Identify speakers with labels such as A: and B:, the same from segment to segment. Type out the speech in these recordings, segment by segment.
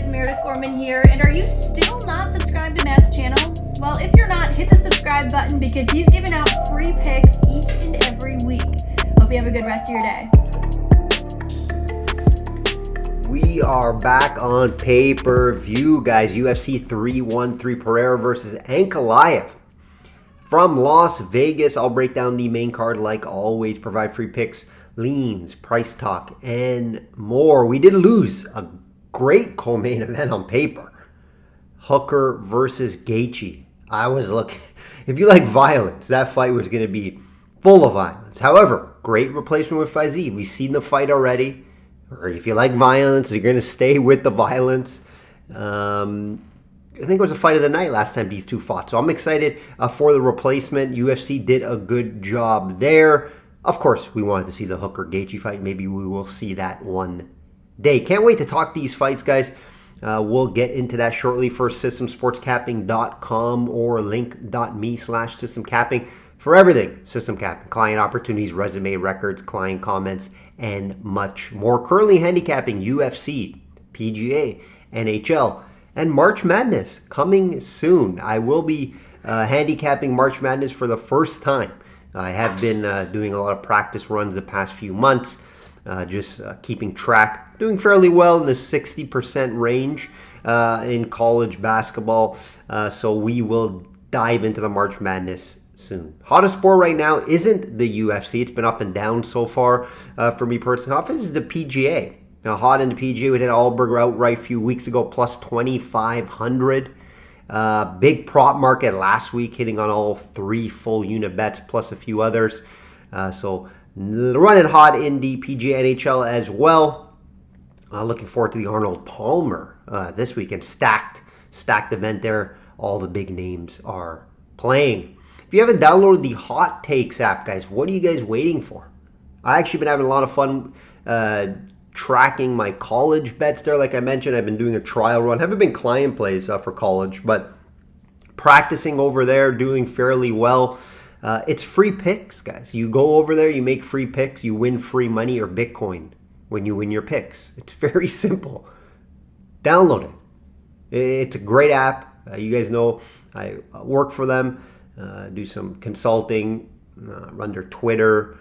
A: guys, Meredith Gorman here, and are you still not subscribed to Matt's channel? Well, if you're not, hit the subscribe button because he's giving out free picks each and every week. Hope you have a good rest of your day.
B: We are back on pay-per-view, guys. UFC 313, Pereira versus Ankalaev. From Las Vegas, I'll break down the main card like always, provide free picks, leans, price talk, and more. We did lose a great co-main event on paper. Hooker versus Gaethje. I was looking, if you like violence, that fight was going to be full of violence. However, great replacement with Fiziev. We've seen the fight already. Or if you like violence, you're going to stay with the violence. I think it was a fight of the night last time these two fought. So I'm excited for the replacement. UFC did a good job there. Of course, we wanted to see the Hooker-Gaethje fight. Maybe we will see that one day. Can't wait to talk these fights, guys. We'll get into that shortly. First, systemsportscapping.com or link.me/systemcapping for everything system capping. Client opportunities, resume, records, client comments, and much more. Currently handicapping UFC, PGA, NHL, and March Madness coming soon. I will be handicapping March Madness for the first time. I have been doing a lot of practice runs the past few months, just keeping track. Doing fairly well in the 60% range in college basketball. So we will dive into the March Madness soon. Hottest sport right now isn't the UFC. It's been up and down so far for me personally. Hottest is the PGA. Now, hot in the PGA, we did Alberg outright a few weeks ago, plus 2,500. Big prop market last week, hitting on all three full unit bets, plus a few others. So running hot in the PGA NHL as well. Looking forward to the Arnold Palmer this weekend. Stacked event there. All the big names are playing. If you haven't downloaded the Hot Takes app, guys, what are you guys waiting for? I actually been having a lot of fun tracking my college bets there. Like I mentioned, I've been doing a trial run. Haven't been client plays for college, but practicing over there, doing fairly well. It's free picks, guys. You go over there, you make free picks, you win free money or Bitcoin when you win your picks. It's very simple. Download it. It's a great app. You guys know I work for them, do some consulting, run their Twitter,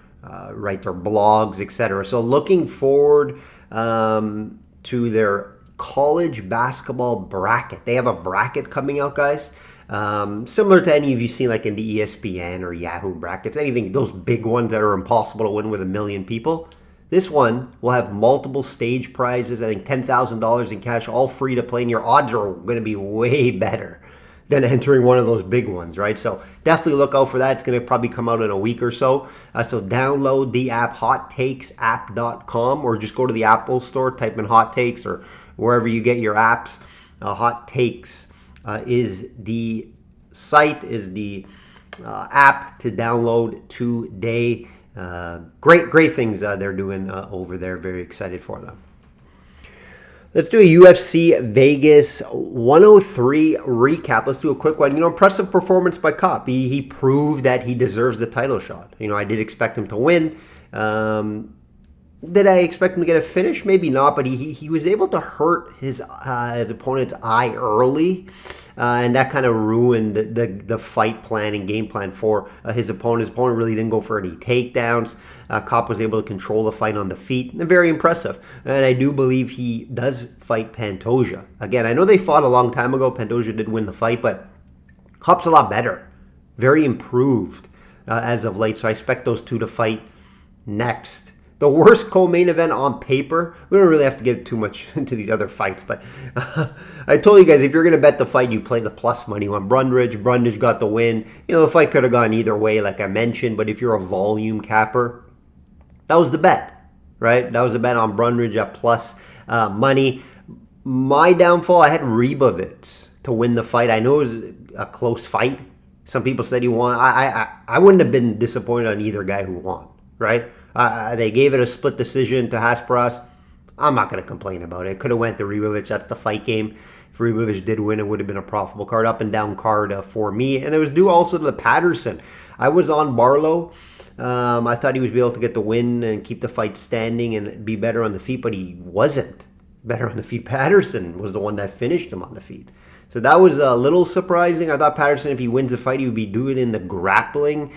B: write their blogs, etc. So looking forward to their college basketball bracket. They have a bracket coming out, guys. Similar to any of you seen like in the ESPN or Yahoo brackets, anything, those big ones that are impossible to win with 1 million people. This one will have multiple stage prizes, I think $10,000 in cash, all free to play, and your odds are going to be way better than entering one of those big ones, right? So definitely look out for that. It's going to probably come out in a week or so. So download the app, hottakesapp.com, or just go to the Apple store, type in Hot Takes or wherever you get your apps. Hot Takes is the site, is the app to download today. Great things they're doing over there. Very excited for them. Let's do a UFC Vegas 103 recap. Let's do a quick one. Impressive performance by Kopp. He proved that he deserves the title shot. I did expect him to win. Did I expect him to get a finish? Maybe not, but he was able to hurt his opponent's eye early. And that kind of ruined the fight plan and game plan for his opponent. His opponent really didn't go for any takedowns. Kopp was able to control the fight on the feet. Very impressive. And I do believe he does fight Pantoja. Again, I know they fought a long time ago. Pantoja did win the fight, but Kopp's a lot better. Very improved as of late. So I expect those two to fight next. The worst co-main event on paper. We don't really have to get too much into these other fights, but I told you guys, if you're going to bet the fight, you play the plus money on Brundage. Brundage got the win. The fight could have gone either way, like I mentioned, but if you're a volume capper, that was the bet, right? That was the bet on Brundage at plus money. My downfall, I had Ribovitz to win the fight. I know it was a close fight. Some people said he won. I wouldn't have been disappointed on either guy who won, right? They gave it a split decision to Hasperas. I'm not going to complain about it. Could have went to Ribovitz. That's the fight game. If Ribovitz did win, it would have been a profitable card, up and down card for me. And it was due also to the Patterson. I was on Barlow. I thought he was able to get the win and keep the fight standing and be better on the feet, but he wasn't. better on the feet. Patterson was the one that finished him on the feet. So that was a little surprising. I thought Patterson, if he wins the fight, he would be doing it in the grappling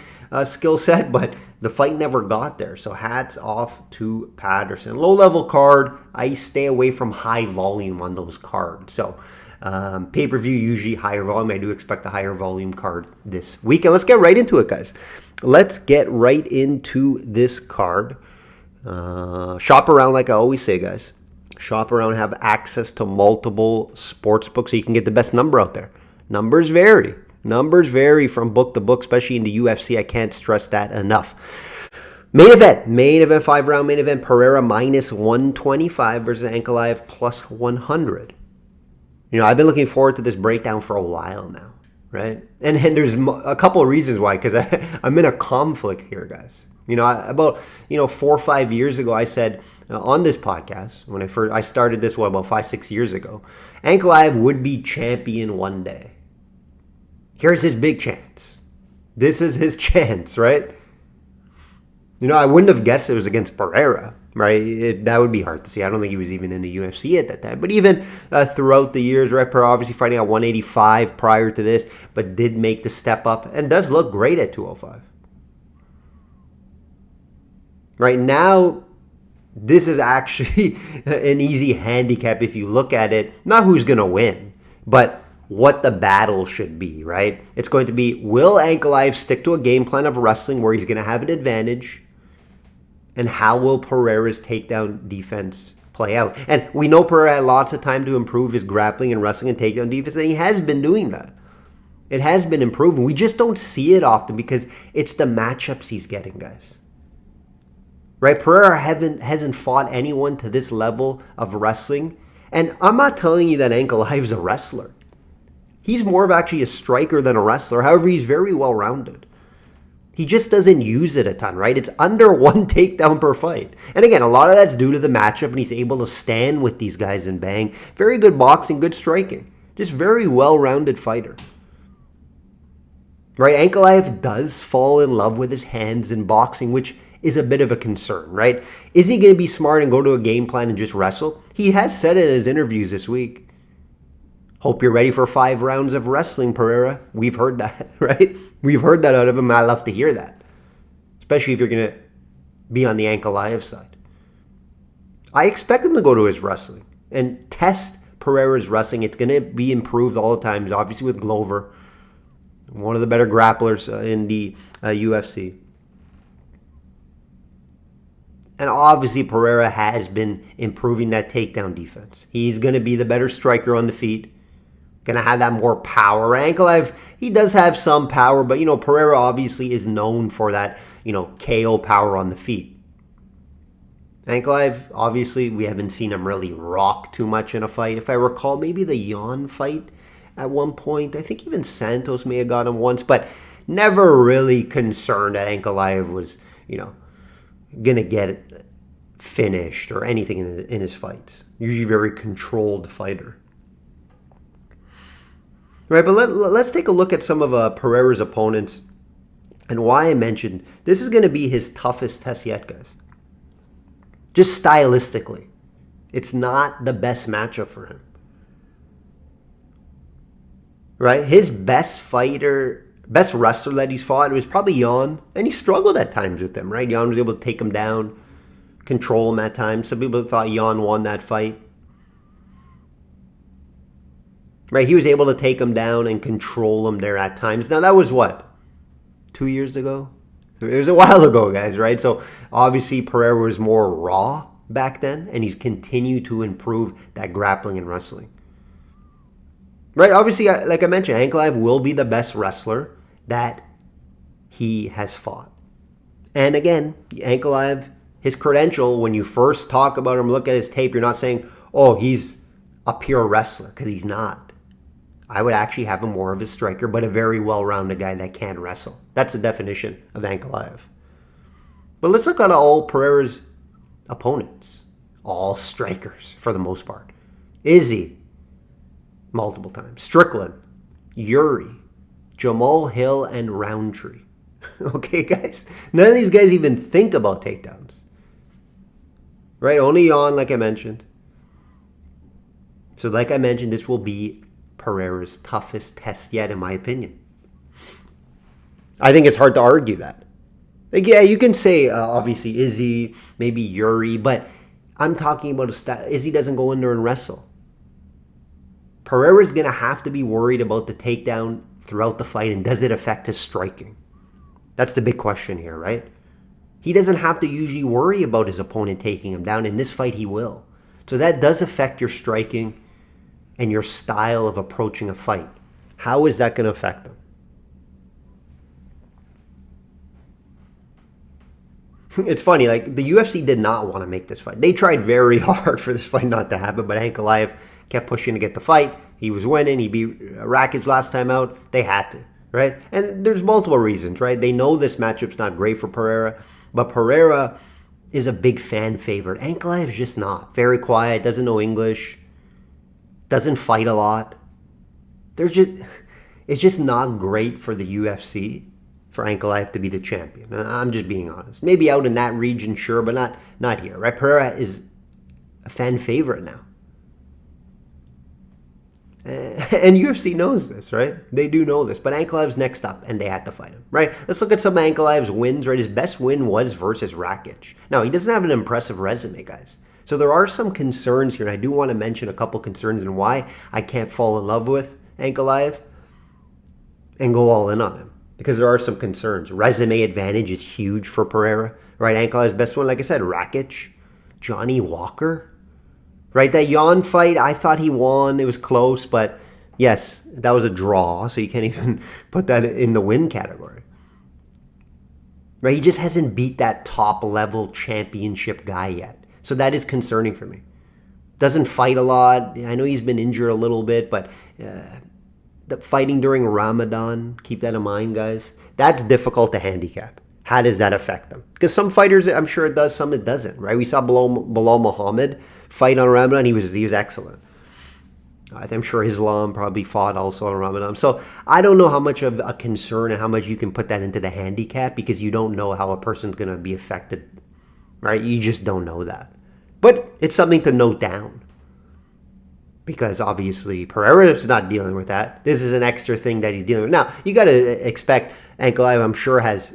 B: skill set, but the fight never got there. So hats off to Patterson. Low-level card. I stay away from high volume on those cards. So pay-per-view, usually higher volume. I do expect a higher volume card this weekend. Let's get right into it, guys. Let's get right into this card. Shop around, like I always say, guys. Shop around, have access to multiple sports books so you can get the best number out there. Numbers vary. Numbers vary from book to book, especially in the UFC. I can't stress that enough. Main event, 5-round main event. Pereira minus 125 versus Ankalaev plus 100. You know, I've been looking forward to this breakdown for a while now, right? And there's a couple of reasons why, because I'm in a conflict here, guys. You know, about 4 or 5 years ago, I said on this podcast, when I started this, about 5-6 years ago, Ankalaev would be champion one day. Here's his big chance. This is his chance, right? You know, I wouldn't have guessed it was against Pereira, right? That would be hard to see. I don't think he was even in the UFC at that time. But even throughout the years, right? Pereira obviously fighting at 185 prior to this, but did make the step up and does look great at 205. Right now, this is actually an easy handicap if you look at it. Not who's going to win, but what the battle should be, right? It's going to be, will Ankalaev stick to a game plan of wrestling where he's going to have an advantage? And how will Pereira's takedown defense play out? And we know Pereira had lots of time to improve his grappling and wrestling and takedown defense, and he has been doing that. It has been improving. We just don't see it often because it's the matchups he's getting, guys. Right? Pereira hasn't fought anyone to this level of wrestling. And I'm not telling you that Ankalaev's a wrestler. He's more of actually a striker than a wrestler. However, he's very well-rounded. He just doesn't use it a ton, right? It's under 1 takedown per fight. And again, a lot of that's due to the matchup, and he's able to stand with these guys and bang. Very good boxing, good striking. Just very well-rounded fighter. Right? Ankalaev does fall in love with his hands in boxing, which is a bit of a concern, right? Is he going to be smart and go to a game plan and just wrestle? He has said it in his interviews this week. Hope you're ready for 5 rounds of wrestling, Pereira. We've heard that, right? We've heard that out of him. I love to hear that. Especially if you're going to be on the Ankalaev side. I expect him to go to his wrestling and test Pereira's wrestling. It's going to be improved all the time, obviously with Glover, one of the better grapplers in the UFC. And obviously Pereira has been improving that takedown defense. He's going to be the better striker on the feet. Going to have that more power. Ankalaev, he does have some power, but, Pereira obviously is known for that, KO power on the feet. Ankalaev, obviously, we haven't seen him really rock too much in a fight. If I recall, maybe the Jan fight at one point. I think even Santos may have got him once, but never really concerned that Ankalaev was, going to get it finished or anything in his fights. Usually very controlled fighter. Right, but let's take a look at some of Pereira's opponents and why I mentioned this is going to be his toughest test yet, guys. Just stylistically. It's not the best matchup for him. Right? His best wrestler that he's fought was probably Jan, and he struggled at times with him, right? Jan was able to take him down, control him at times. Some people thought Jan won that fight. Right, he was able to take him down and control him there at times. Now, that was what? 2 years ago? It was a while ago, guys, right? So, obviously, Pereira was more raw back then, and he's continued to improve that grappling and wrestling. Right, obviously, like I mentioned, Ankalaev will be the best wrestler that he has fought. And again, Ankalaev, his credential, when you first talk about him, look at his tape, you're not saying, oh, he's a pure wrestler, because he's not. I would actually have him more of a striker, but a very well-rounded guy that can wrestle. That's the definition of Ankalaev. But let's look at all Pereira's opponents. All strikers, for the most part. Izzy, multiple times. Strickland, Yuri, Jamal Hill, and Roundtree. Okay, guys? None of these guys even think about takedowns. Right? Only Jan, like I mentioned. So like I mentioned, this will be Pereira's toughest test yet, in my opinion. I think it's hard to argue that. Like, yeah, you can say, obviously, Izzy, maybe Yuri, but I'm talking about a style. Izzy doesn't go in there and wrestle. Pereira's going to have to be worried about the takedown throughout the fight, and does it affect his striking? That's the big question here, right? He doesn't have to usually worry about his opponent taking him down. In this fight, he will. So that does affect your striking and your style of approaching a fight. How is that going to affect him? It's funny, like the UFC did not want to make this fight. They tried very hard for this fight not to happen, but Ankalaev kept pushing to get the fight. He was winning. He beat Rakic last time out. They had to, right? And there's multiple reasons, right? They know this matchup's not great for Pereira, but Pereira is a big fan favorite. Ankalaev is just not. Very quiet, doesn't know English, doesn't fight a lot. It's just not great for the UFC for Ankalaev to be the champion. I'm just being honest. Maybe out in that region, sure, but not here, right? Pereira is a fan favorite now. And UFC knows this, right? They do know this. But Ankalaev's next up, and they had to fight him, right? Let's look at some of Ankalaev's wins, right? His best win was versus Rakic. Now, he doesn't have an impressive resume, guys. So there are some concerns here, and I do want to mention a couple concerns and why I can't fall in love with Ankalaev and go all in on him. Because there are some concerns. Resume advantage is huge for Pereira, right? Ankalaev's best one, like I said, Rakic, Johnny Walker, right? That Jan fight, I thought he won. It was close, but yes, that was a draw, so you can't even put that in the win category. Right? He just hasn't beat that top-level championship guy yet. So that is concerning for me. Doesn't fight a lot. I know he's been injured a little bit, but the fighting during Ramadan, keep that in mind, guys. That's difficult to handicap. How does that affect them? Because some fighters, I'm sure it does, some it doesn't, right? We saw Bilal Muhammad fight on Ramadan. He was excellent. I'm sure Islam probably fought also on Ramadan. So I don't know how much of a concern and how much you can put that into the handicap because you don't know how a person's going to be affected, right? You just don't know that. But it's something to note down. Because obviously Pereira is not dealing with that. This is an extra thing that he's dealing with. Now, you got to expect Ankalaev, I'm sure, has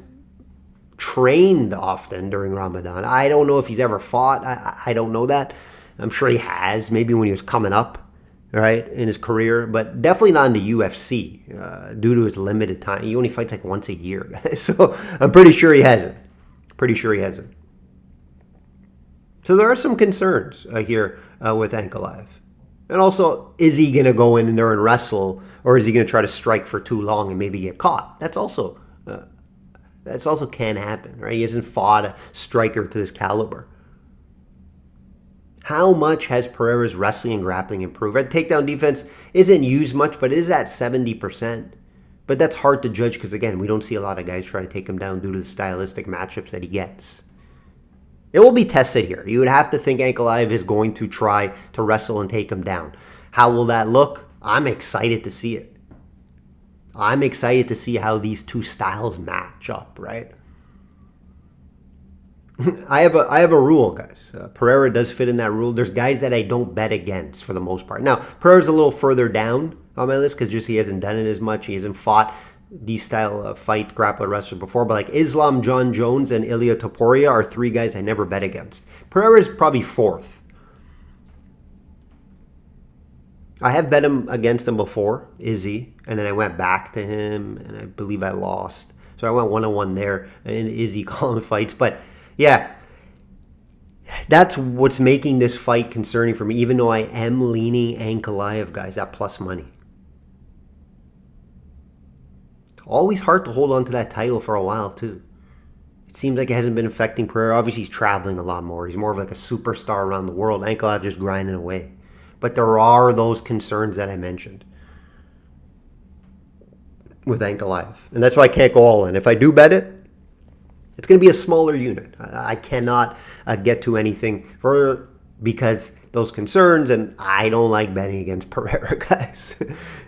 B: trained often during Ramadan. I don't know if he's ever fought. I don't know that. I'm sure he has, maybe when he was coming up, right, in his career. But definitely not in the UFC due to his limited time. He only fights like once a year, guys. So I'm pretty sure he hasn't. So there are some concerns here with Ankalaev. And also, is he going to go in there and wrestle, or is he going to try to strike for too long and maybe get caught? That's also can happen, right? He hasn't fought a striker to this caliber. How much has Pereira's wrestling and grappling improved? Right? Takedown defense isn't used much, but it is at 70%. But that's hard to judge because, again, we don't see a lot of guys try to take him down due to the stylistic matchups that he gets. It will be tested here. You would have to think Ankalaev is going to try to wrestle and take him down. How will that look? I'm excited to see it. I'm excited to see how these two styles match up, right? I have a rule, guys. Pereira does fit in that rule. There's guys that I don't bet against for the most part. Now, Pereira's a little further down on my list because just he hasn't done it as much. He hasn't fought these style of fight grappler wrestlers before, but like Islam, John Jones, and Ilia Topuria are three guys I never bet against. Pereira is probably fourth. I have bet him against him before, Izzy, and then I went back to him, and I believe I lost. So I went 1-1 there in Izzy column fights. But yeah, that's what's making this fight concerning for me, even though I am leaning Ankalaev, guys, at plus money. Always hard to hold on to that title for a while, too. It seems like it hasn't been affecting Pereira. Obviously, he's traveling a lot more. He's more of like a superstar around the world. Ankalaev just grinding away. But there are those concerns that I mentioned with Ankalaev. And that's why I can't go all in. If I do bet it, it's going to be a smaller unit. I cannot get to anything further because those concerns, and I don't like betting against Pereira, guys.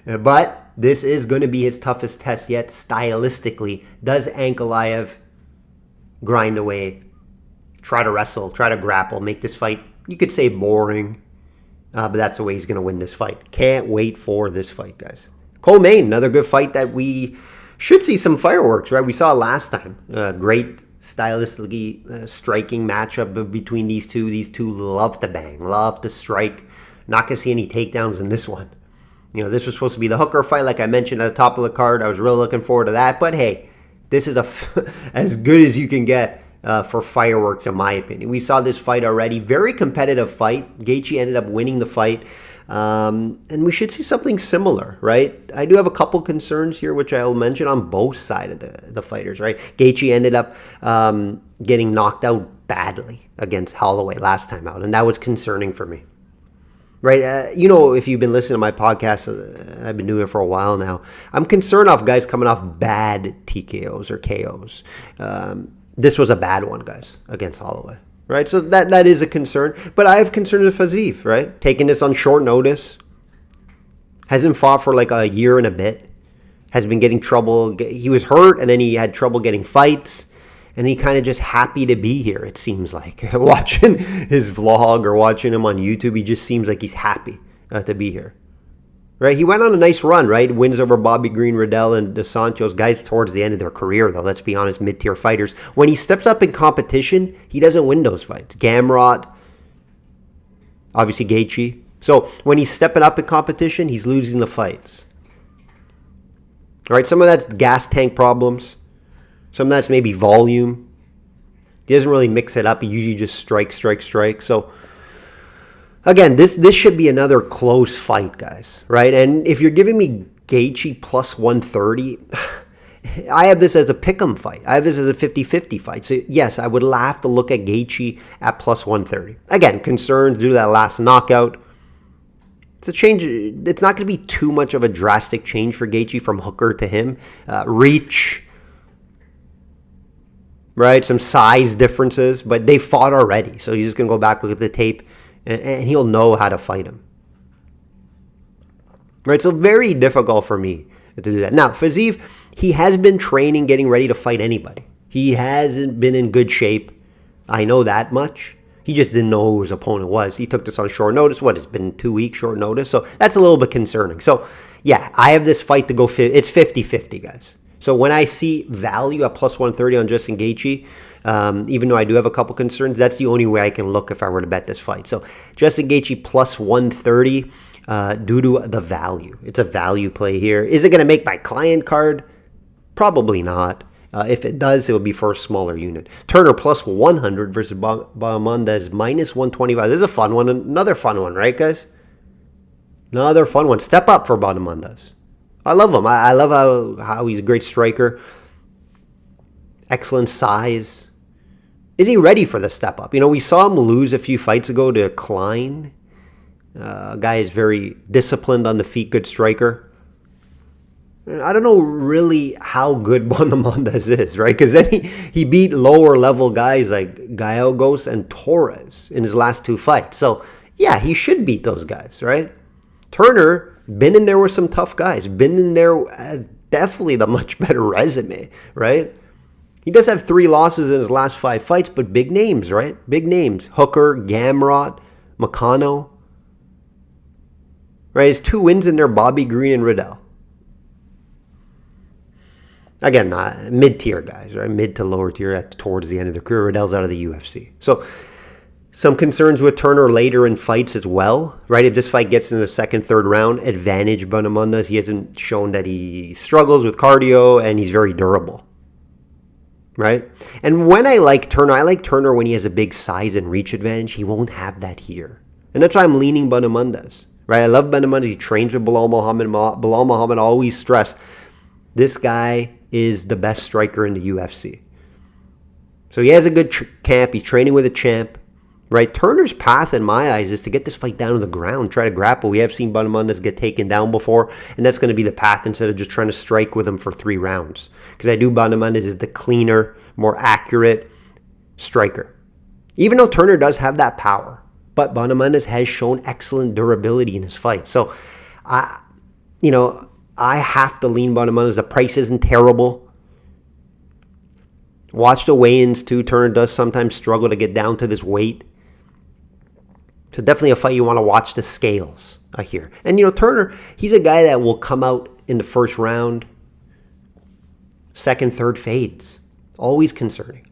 B: But this is going to be his toughest test yet stylistically. Does Ankalaev grind away, try to wrestle, try to grapple, make this fight, you could say, boring? but that's the way he's going to win this fight. Can't wait for this fight, guys. Co-main, another good fight that we should see some fireworks, right? We saw last time. Great stylistically striking matchup between these two. These two love to bang, love to strike. Not going to see any takedowns in this one. This was supposed to be the Hooker fight, like I mentioned at the top of the card. I was really looking forward to that. But hey, this is as good as you can get for fireworks, in my opinion. We saw this fight already. Very competitive fight. Gaethje ended up winning the fight. And we should see something similar, right? I do have a couple concerns here, which I'll mention on both sides of the fighters, right? Gaethje ended up getting knocked out badly against Holloway last time out, and that was concerning for me. Right, if you've been listening to my podcast, I've been doing it for a while now. I'm concerned of guys coming off bad TKOs or KOs. This was a bad one, guys, against Holloway. Right, so that is a concern. But I have concerns with Fiziev, right? Taking this on short notice. Hasn't fought for like a year and a bit. Has been getting trouble. He was hurt, and then he had trouble getting fights. And he kind of just happy to be here, it seems like. Watching his vlog or watching him on YouTube, he just seems like he's happy to be here. Right? He went on a nice run, right? Wins over Bobby Green, Riddell, and Dos Santos. Guys towards the end of their career, though. Let's be honest, mid-tier fighters. When he steps up in competition, he doesn't win those fights. Gamrot, obviously Gaethje. So when he's stepping up in competition, he's losing the fights. All right? Some of that's gas tank problems. Some of that's maybe volume. He doesn't really mix it up. He usually just strike. So, again, this should be another close fight, guys. Right? And if you're giving me Gaethje plus 130, I have this as a pick'em fight. I have this as a 50-50 fight. So, yes, I would have to look at Gaethje at plus 130. Again, concerns due to that last knockout. It's a change. It's not going to be too much of a drastic change for Gaethje from Hooker to him. Reach. Right, some size differences, but they fought already. So he's just going to go back, look at the tape, and he'll know how to fight him. Right, so very difficult for me to do that. Now, Fiziev, he has been training, getting ready to fight anybody. He hasn't been in good shape. I know that much. He just didn't know who his opponent was. He took this on short notice. It's been 2 weeks short notice. So that's a little bit concerning. So, yeah, I have this fight to go, it's 50-50, guys. So when I see value at plus 130 on Justin Gaethje, even though I do have a couple concerns, that's the only way I can look if I were to bet this fight. So Justin Gaethje plus 130 due to the value. It's a value play here. Is it going to make my client card? Probably not. If it does, it will be for a smaller unit. Turner plus 100 versus Bahamondes minus 125. This is a fun one. Another fun one, right, guys? Another fun one. Step up for Bahamondes. I love him. I love how he's a great striker. Excellent size. Is he ready for the step up? We saw him lose a few fights ago to Klein. A guy is very disciplined on the feet, good striker. I don't know really how good Bahamondes is, right? Because then he beat lower level guys like Gallegos and Torres in his last two fights. So, yeah, he should beat those guys, right? Turner, been in there with some tough guys. Been in there, definitely the much better resume, right? He does have 3 losses in his last 5 fights, but big names, right? Big names. Hooker, Gamrot, Moicano. Right, his 2 wins in there, Bobby Green and Riddell. Again, mid-tier guys, right? Mid to lower tier towards the end of their career. Riddell's out of the UFC. So, some concerns with Turner later in fights as well, right? If this fight gets in the second, third round, advantage Bahamondes. He hasn't shown that he struggles with cardio, and he's very durable, right? And when I like Turner when he has a big size and reach advantage. He won't have that here. And that's why I'm leaning Bahamondes, right? I love Bahamondes. He trains with Bilal Muhammad. Bilal Muhammad always stressed, this guy is the best striker in the UFC. So he has a good camp. He's training with a champ. Right, Turner's path in my eyes is to get this fight down to the ground, try to grapple. We have seen Bahamondes get taken down before, and that's going to be the path instead of just trying to strike with him for 3 rounds. Because I do Bahamondes is the cleaner, more accurate striker. Even though Turner does have that power, but Bahamondes has shown excellent durability in his fight. So, I have to lean Bahamondes. The price isn't terrible. Watch the weigh-ins too. Turner does sometimes struggle to get down to this weight. So definitely a fight you want to watch the scales here. And, Turner, he's a guy that will come out in the first round, second, third fades. Always concerning.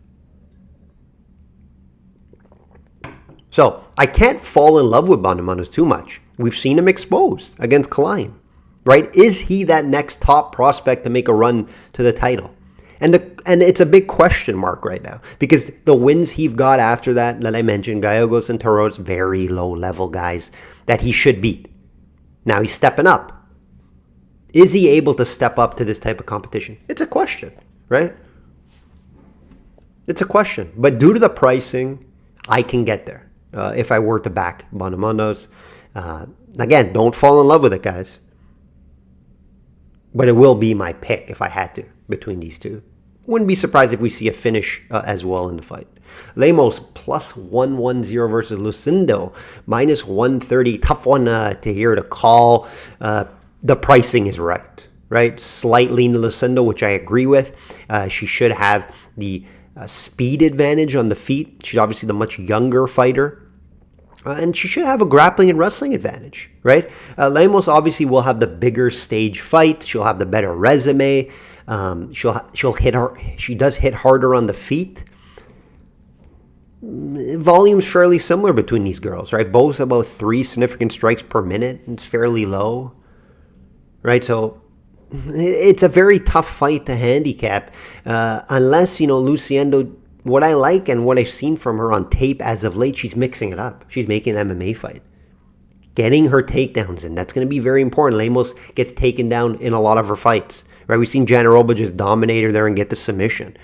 B: So I can't fall in love with Bonamanos too much. We've seen him exposed against Klein, right? Is he that next top prospect to make a run to the title? And it's a big question mark right now because the wins he've got after that I mentioned, Gallegos and Toros, very low level guys that he should beat. Now he's stepping up. Is he able to step up to this type of competition? It's a question, right? It's a question. But due to the pricing, I can get there if I were to back Bonamanos. Again, don't fall in love with it, guys. But it will be my pick if I had to between these two. Wouldn't be surprised if we see a finish as well in the fight. Lemos plus 110 versus Lucindo minus 130. Tough one to hear to call. The pricing is right? Slight lean to Lucindo, which I agree with. She should have the speed advantage on the feet. She's obviously the much younger fighter. And she should have a grappling and wrestling advantage, right? Lemos obviously will have the bigger stage fight. She'll have the better resume. She'll hit her. She does hit harder on the feet. Volume's fairly similar between these girls, right? Both about 3 significant strikes per minute. It's fairly low, right? So it's a very tough fight to handicap unless, Luciendo. What I like and what I've seen from her on tape as of late, she's mixing it up. She's making an MMA fight. Getting her takedowns in. That's going to be very important. Lemos gets taken down in a lot of her fights. Right? We've seen Janaroba just dominate her there and get the submission.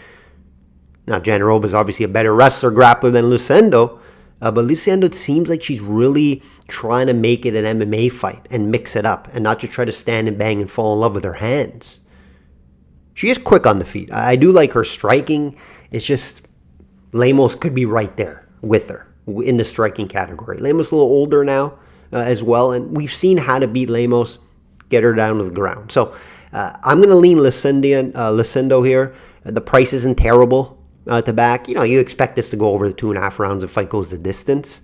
B: Now, Janaroba is obviously a better wrestler, grappler than Lucindo. But Lucindo, it seems like she's really trying to make it an MMA fight and mix it up. And not just try to stand and bang and fall in love with her hands. She is quick on the feet. I do like her striking. It's just Lemos could be right there with her in the striking category. Lemos a little older now as well, and we've seen how to beat Lemos, get her down to the ground. So I'm going to lean Lucindo here. The price isn't terrible to back. You expect this to go over the 2.5 rounds if fight goes the distance.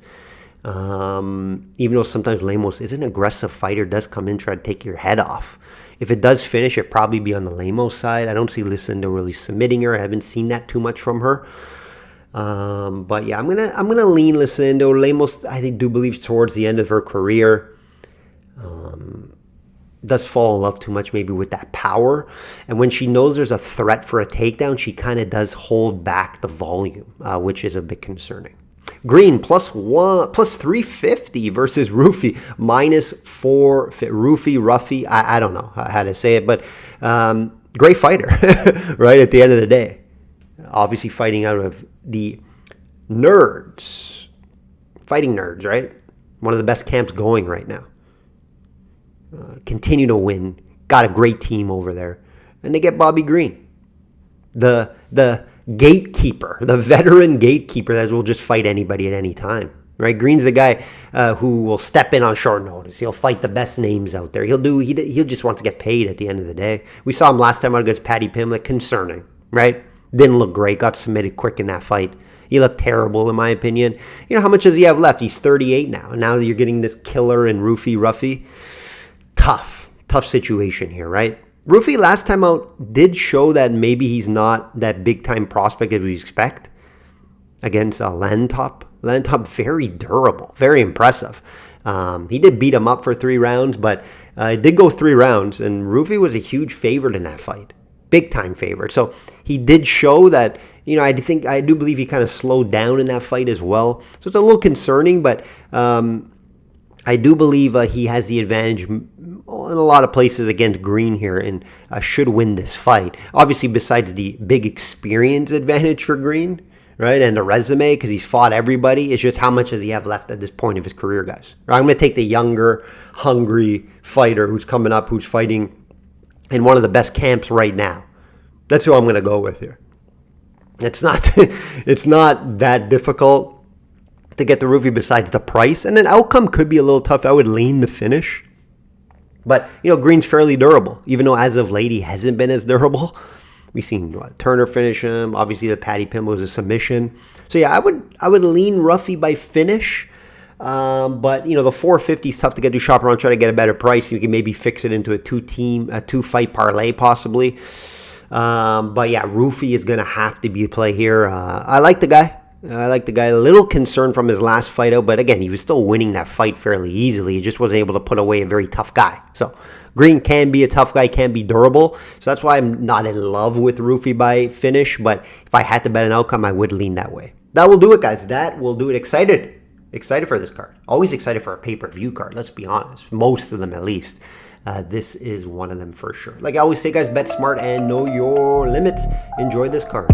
B: Even though sometimes Lemos is an aggressive fighter, does come in, try to take your head off. If it does finish, it'd probably be on the Lemos side. I don't see Lucindo really submitting her. I haven't seen that too much from her. But yeah, I'm gonna lean Lucindo. Lemos, I do believe towards the end of her career, does fall in love too much maybe with that power. And when she knows there's a threat for a takedown, she kind of does hold back the volume, which is a bit concerning. Green plus 350 versus Rufi minus 4. Rufi. I don't know how to say it, but great fighter, right? At the end of the day, obviously fighting out of the nerds, fighting nerds, right? One of the best camps going right now. Continue to win. Got a great team over there, and they get Bobby Green, the gatekeeper, the veteran gatekeeper that will just fight anybody at any time, right? Green's the guy who will step in on short notice. He'll fight the best names out there. He'll just want to get paid at the end of the day. We saw him last time out against Paddy Pimblett. Concerning, right? Didn't look great. Got submitted quick in that fight. He looked terrible, in my opinion. How much does he have left? He's 38 now. And now you're getting this killer and Rufi. Tough situation here, right? Rufi last time out did show that maybe he's not that big-time prospect as we expect against Lantop. Lantop, very durable, very impressive. He did beat him up for 3 rounds, but it did go 3 rounds, and Rufi was a huge favorite in that fight. Big-time favorite. So he did show that, I do believe he kind of slowed down in that fight as well. So it's a little concerning, but I do believe he has the advantage in a lot of places against Green here and should win this fight. Obviously, besides the big experience advantage for Green, right, and the resume, because he's fought everybody, it's just how much does he have left at this point of his career, guys. I'm going to take the younger, hungry fighter who's coming up, who's fighting in one of the best camps right now. That's who I'm going to go with here. It's not that difficult to get the Rufi besides the price. And an outcome could be a little tough. I would lean the finish. But, Green's fairly durable. Even though as of late he hasn't been as durable. We've seen Turner finish him. Obviously the Paddy Pimblett was a submission. So yeah, I would lean Rufi by finish. But you know, the 450 is tough to get to. Shop around, try to get a better price. You can maybe fix it into a two fight parlay possibly. But yeah, Roofy is gonna have to be a play here. I like the guy. A little concerned from his last fight out, but again, he was still winning that fight fairly easily. He just wasn't able to put away a very tough guy. So Green can be a tough guy, can be durable. So that's why I'm not in love with Roofy by finish, but if I had to bet an outcome, I would lean that way. That will do it, guys. That will do it. Excited for this card. Always excited for a pay-per-view card, let's be honest. Most of them, at least. This is one of them for sure. Like I always say, guys, bet smart and know your limits. Enjoy this card.